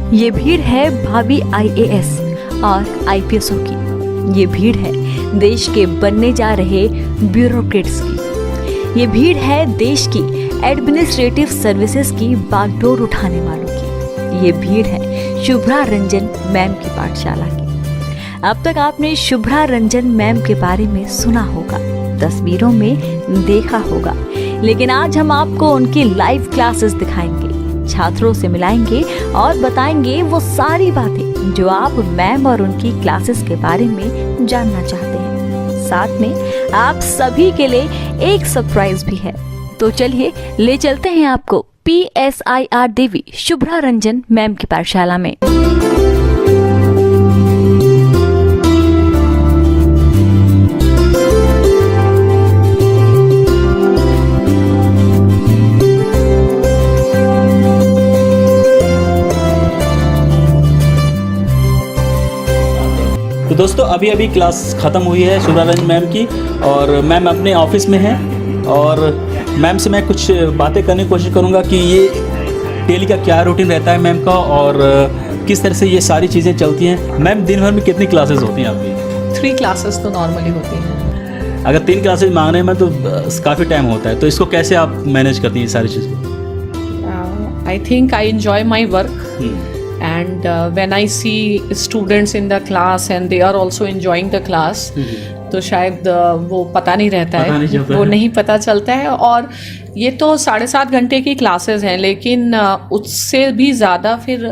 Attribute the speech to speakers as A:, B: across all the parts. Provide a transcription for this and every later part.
A: ये भीड़ है भावी आईएएस और आईपीएसओ की। ये भीड़ है देश के बनने जा रहे ब्यूरोक्रेट्स की। ये भीड़ है देश की एडमिनिस्ट्रेटिव सर्विसेज की बागडोर उठाने वालों की। ये भीड़ है शुभ्रा रंजन मैम की पाठशाला की। अब तक आपने शुभ्रा रंजन मैम के बारे में सुना होगा, तस्वीरों में देखा होगा, लेकिन आज हम आपको उनकी लाइव क्लासेस दिखाएंगे, छात्रों से मिलाएंगे और बताएंगे वो सारी बातें जो आप मैम और उनकी क्लासेस के बारे में जानना चाहते हैं। साथ में आप सभी के लिए एक सरप्राइज भी है। तो चलिए ले चलते हैं आपको PSIR देवी शुभ्रा रंजन मैम की पाठशाला में।
B: तो दोस्तों अभी अभी क्लास ख़त्म हुई है शुभ्रा रंजन मैम की, और मैम अपने ऑफिस में हैं और मैम से मैं कुछ बातें करने की कोशिश करूंगा कि ये डेली का क्या रूटीन रहता है मैम का और किस तरह से ये सारी चीज़ें चलती हैं। मैम दिन भर में कितनी क्लासेस होती हैं आपकी?
C: 3 क्लासेस तो नॉर्मली होती हैं।
B: अगर 3 क्लासेस मांग रहे हैं मैम तो काफ़ी टाइम होता है, तो इसको कैसे आप मैनेज करती हैं सारी चीज़ें?
C: I think I enjoy my work and when I see students in the class and they are also enjoying the class, तो शायद वो पता नहीं रहता है, वो नहीं पता चलता है। और ये तो 7.5 घंटे की क्लासेस हैं, लेकिन उससे भी ज़्यादा फिर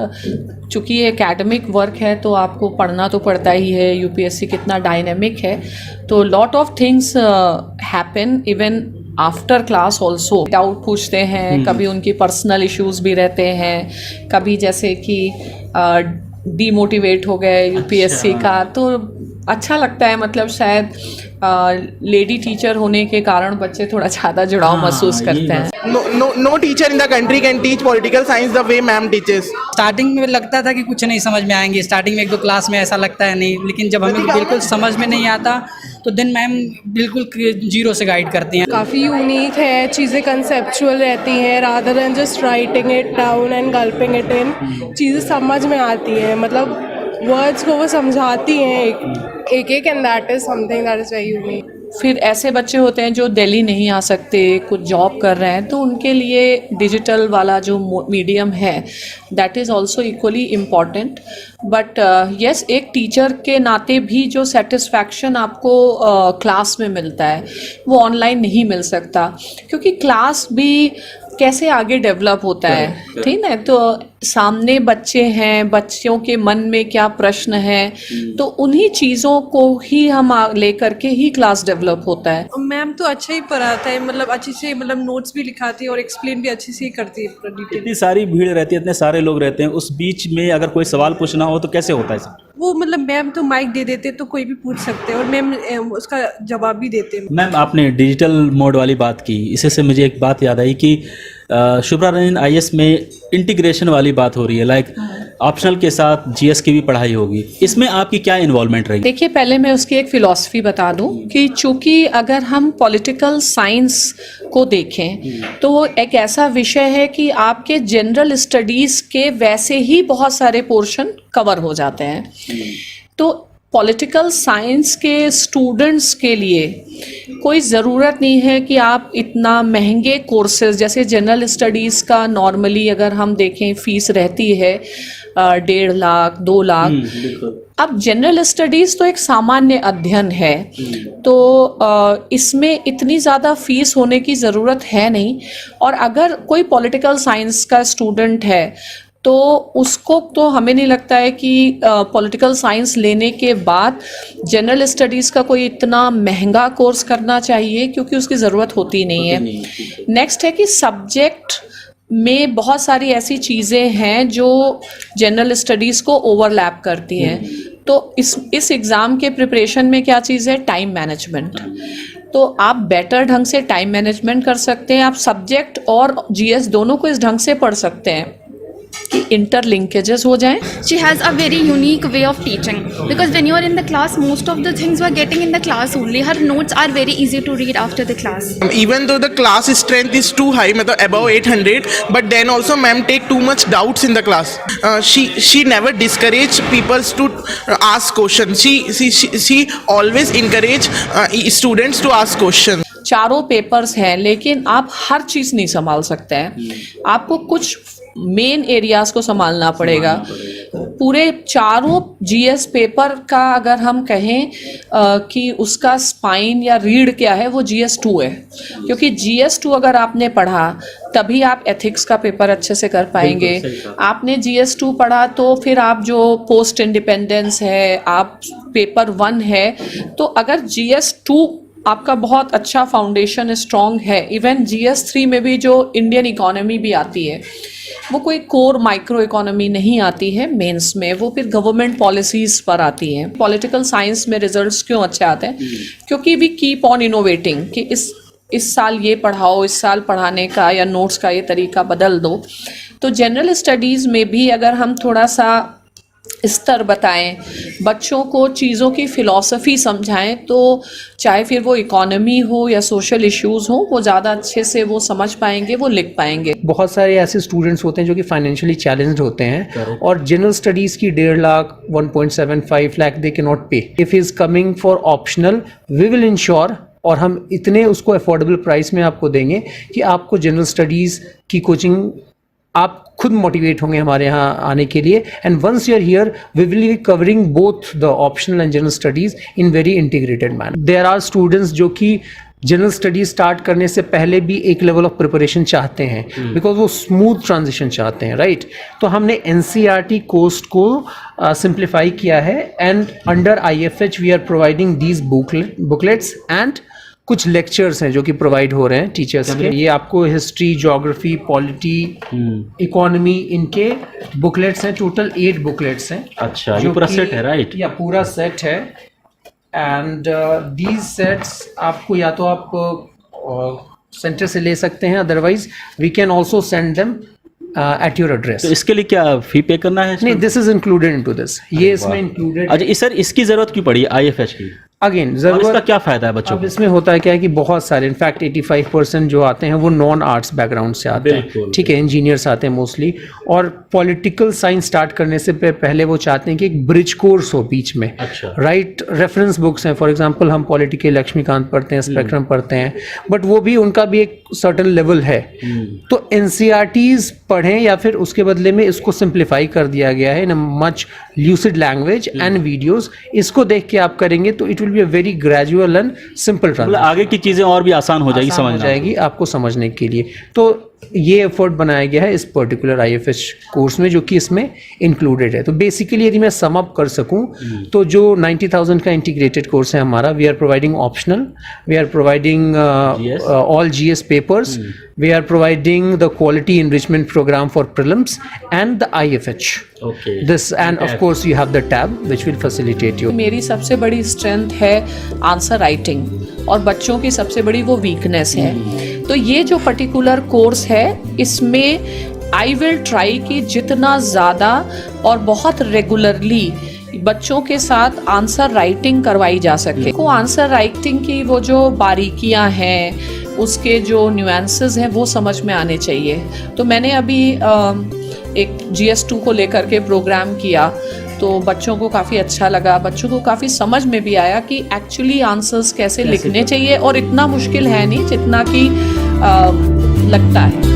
C: चूँकि ये एकेडमिक वर्क है तो आपको पढ़ना तो पड़ता ही है। यूपीएससी कितना डायनेमिक है, तो lot of things happen even after class also. Doubt पूछते हैं, कभी उनकी पर्सनल इश्यूज भी रहते हैं, कभी जैसे कि डीमोटिवेट हो गए यूपीएससी का, तो अच्छा लगता है। मतलब शायद लेडी टीचर होने के कारण बच्चे थोड़ा ज़्यादा जुड़ाव महसूस करते हैं।
D: No teacher in the country can teach political science the way ma'am teaches.
E: Starting में लगता था कि कुछ नहीं समझ में आएंगे, स्टार्टिंग में 1-2 क्लास में ऐसा लगता है नहीं, लेकिन जब हमें बिल्कुल समझ में नहीं आता तो देन मैम बिल्कुल जीरो से गाइड करती हैं।
F: काफ़ी यूनिक है, चीज़ें कंसेप्चुअल रहती हैं, rather than just writing it down and गल्पिंग it in. चीज़ें समझ में आती हैं, मतलब वर्ड्स को वो समझाती हैं एक and that is something that is very unique.
C: फिर ऐसे बच्चे होते हैं जो दिल्ली नहीं आ सकते, कुछ जॉब कर रहे हैं, तो उनके लिए डिजिटल वाला जो मीडियम है that is also equally important. But yes, एक टीचर के नाते भी जो सेटिस्फैक्शन आपको क्लास में मिलता है वो ऑनलाइन नहीं मिल सकता, क्योंकि क्लास भी कैसे आगे डेवलप होता है, ठीक है। तो सामने बच्चे हैं, बच्चों के मन में क्या प्रश्न है, तो उन्हीं चीज़ों को ही हम लेकर के ही क्लास डेवलप होता है।
F: मैम तो अच्छा ही पढ़ाता है, मतलब अच्छे से, मतलब नोट्स भी लिखाती है और एक्सप्लेन भी अच्छे से ही करती है।
B: इतनी सारी भीड़ रहती है, इतने सारे लोग रहते हैं, उस बीच में अगर कोई सवाल पूछना हो तो कैसे होता है सर?
F: वो मतलब मैम तो माइक दे देते तो कोई भी पूछ सकते हैं और मैम उसका जवाब भी देते हैं।
B: मैम आपने डिजिटल मोड वाली बात की, इसी से मुझे एक बात याद आई कि शुभ्रा रंजन आईएएस में इंटीग्रेशन वाली बात हो रही है, लाइक ऑप्शनल के साथ जीएस की भी पढ़ाई होगी, इसमें आपकी क्या इन्वॉल्वमेंट रहेगी?
C: देखिए, पहले मैं उसकी एक फ़िलॉसफी बता दूं कि चूंकि अगर हम पॉलिटिकल साइंस को देखें तो वो एक ऐसा विषय है कि आपके जनरल स्टडीज़ के वैसे ही बहुत सारे पोर्शन कवर हो जाते हैं। तो पॉलिटिकल साइंस के स्टूडेंट्स के लिए कोई ज़रूरत नहीं है कि आप इतना महंगे कोर्सेज, जैसे जनरल स्टडीज़ का नॉर्मली अगर हम देखें फ़ीस रहती है 1.5 लाख 2 लाख। अब जनरल स्टडीज़ तो एक सामान्य अध्ययन है, तो इसमें इतनी ज़्यादा फीस होने की ज़रूरत है नहीं। और अगर कोई पॉलिटिकल साइंस का स्टूडेंट है तो उसको तो हमें नहीं लगता है कि पॉलिटिकल साइंस लेने के बाद जनरल स्टडीज़ का कोई इतना महंगा कोर्स करना चाहिए, क्योंकि उसकी ज़रूरत होती नहीं है। नेक्स्ट है कि सब्जेक्ट में बहुत सारी ऐसी चीज़ें हैं जो जनरल स्टडीज़ को ओवरलैप करती हैं। तो इस एग्ज़ाम के प्रिपरेशन में क्या चीज़ है? Time management. तो आप बेटर ढंग से टाइम मैनेजमेंट कर सकते हैं, आप सब्जेक्ट और जीएस दोनों को इस ढंग से पढ़ सकते हैं कि इंटरलिंकेजेस हो जाएं।
G: She has a very unique way of teaching because when you are in the class, most of the things you are getting in the class only. Her notes are very easy to read after the class.
D: Even though the class strength is too high, मतलब above 800, but then also ma'am take too much doubts in the class. She never discourage people to ask questions. She always encourage students to ask questions.
C: चारों papers हैं, लेकिन आप हर चीज़ नहीं संभाल सकते हैं। आपको कुछ मेन एरियाज को संभालना पड़ेगा। पूरे चारों जीएस पेपर का अगर हम कहें कि उसका स्पाइन या रीढ़ क्या है, वो GS2 है, क्योंकि GS2 अगर आपने पढ़ा तभी आप एथिक्स का पेपर अच्छे से कर पाएंगे। आपने GS2 पढ़ा तो फिर आप जो पोस्ट इंडिपेंडेंस है, आप पेपर 1 है, तो अगर GS2 आपका बहुत अच्छा फाउंडेशन स्ट्रॉन्ग है, इवन GS3 में भी जो इंडियन इकोनॉमी भी आती है, वो कोई कोर माइक्रो इकोनॉमी नहीं आती है मेंस में, वो फिर गवर्नमेंट पॉलिसीज़ पर आती हैं। पॉलिटिकल साइंस में रिजल्ट्स क्यों अच्छे आते हैं? क्योंकि वी कीप ऑन इनोवेटिंग कि इस साल ये पढ़ाओ, इस साल पढ़ाने का या नोट्स का ये तरीका बदल दो। तो जनरल स्टडीज़ में भी अगर हम थोड़ा सा स्तर बताएं, बच्चों को चीज़ों की फ़िलॉसफी समझाएं, तो चाहे फिर वो इकोनॉमी हो या सोशल इश्यूज़ हो, वो ज़्यादा अच्छे से वो समझ पाएंगे, वो लिख पाएंगे।
H: बहुत सारे ऐसे स्टूडेंट्स होते हैं जो कि फाइनेंशियली चैलेंज्ड होते हैं और जनरल स्टडीज़ की 1.5 lakh 1.75 lakh they can not pay. If he is coming for optional, we will ensure, और हम इतने उसको अफोर्डेबल प्राइस में आपको देंगे कि आपको जनरल स्टडीज़ की कोचिंग आप खुद मोटिवेट होंगे हमारे यहाँ आने के लिए। And once you are here we will be covering both the optional and general studies in very integrated manner. There are students जो कि जनरल स्टडीज स्टार्ट करने से पहले भी एक लेवल ऑफ प्रिपरेशन चाहते हैं, बिकॉज वो स्मूथ ट्रांजिशन चाहते हैं, राइट? तो हमने NCERT कोर्स को सिंप्लीफाई किया है and under IFH we are providing these booklets and कुछ लेक्चर्स हैं जो कि प्रोवाइड हो रहे हैं टीचर्स के। ये आपको हिस्ट्री, ज्योग्राफी, पॉलिटी, इकोनॉमी, इनके बुकलेट्स हैं। टोटल 8 बुकलेट्स हैं।
B: अच्छा, ये पूरा सेट है, राइट?
H: या पूरा सेट है। एंड दीज सेट्स आपको या तो आप सेंटर से ले सकते हैं, otherwise we can also send them at your address.
B: तो इसके लिए क्या फी पे करना है?
H: नहीं, this is included into this. ये इसमें इंक्लूडेड।
B: अच्छा, सर इसकी जरूरत क्यों पड़ी IFH की?
H: अगेन
B: जरूरत, इसका क्या फायदा है बच्चों
H: को?
B: को?
H: इसमें होता है क्या है कि बहुत सारे, इनफैक्ट 85% जो आते हैं वो नॉन आर्ट्स बैकग्राउंड से आते हैं, ठीक है, इंजीनियर्स आते हैं मोस्टली, और पॉलिटिकल साइंस स्टार्ट करने से पहले वो चाहते हैं कि एक ब्रिज कोर्स हो बीच में।
B: अच्छा।
H: राइट, रेफरेंस बुक्स हैं, फॉर एग्जांपल हम पॉलिटिकल लक्ष्मीकांत पढ़ते हैं, स्पेक्ट्रम पढ़ते हैं, बट वो भी उनका भी एक सर्टेन लेवल है। तो NCERTs पढ़ें या फिर उसके बदले में इसको सिंप्लीफाई कर दिया गया है in a much lucid language and videos. इसको देख के आप करेंगे तो it will be a very gradual and simple transition.
B: आगे की चीजें और भी आसान हो जाएगी, समझ
H: जाएगी आपको समझने के लिए। तो ये एफर्ट बनाया गया है इस पर्टिकुलर IFH कोर्स में, जो कि इसमें इंक्लूडेड है। तो बेसिकली यदि मैं सम अप कर सकूं तो जो 90,000 का इंटीग्रेटेड कोर्स है हमारा, we are providing optional, we are providing all GS papers, we are providing the quality enrichment program for prelims and the IFH.
B: Okay.
H: This and of course you have the tab which will facilitate you.
C: मेरी सबसे बड़ी strength है answer writing, और बच्चों की सबसे बड़ी वो वीकनेस है। तो ये जो पर्टिकुलर कोर्स है, इसमें आई विल ट्राई कि जितना ज़्यादा और बहुत रेगुलरली बच्चों के साथ आंसर राइटिंग करवाई जा सके। को आंसर राइटिंग की वो जो बारीकियां हैं, उसके जो न्यूएंसेस हैं, वो समझ में आने चाहिए। तो मैंने अभी एक GS2 को लेकर के प्रोग्राम किया, तो बच्चों को काफ़ी अच्छा लगा, बच्चों को काफ़ी समझ में भी आया कि एक्चुअली आंसर्स कैसे लिखने चाहिए, और इतना मुश्किल है नहीं जितना कि लगता है।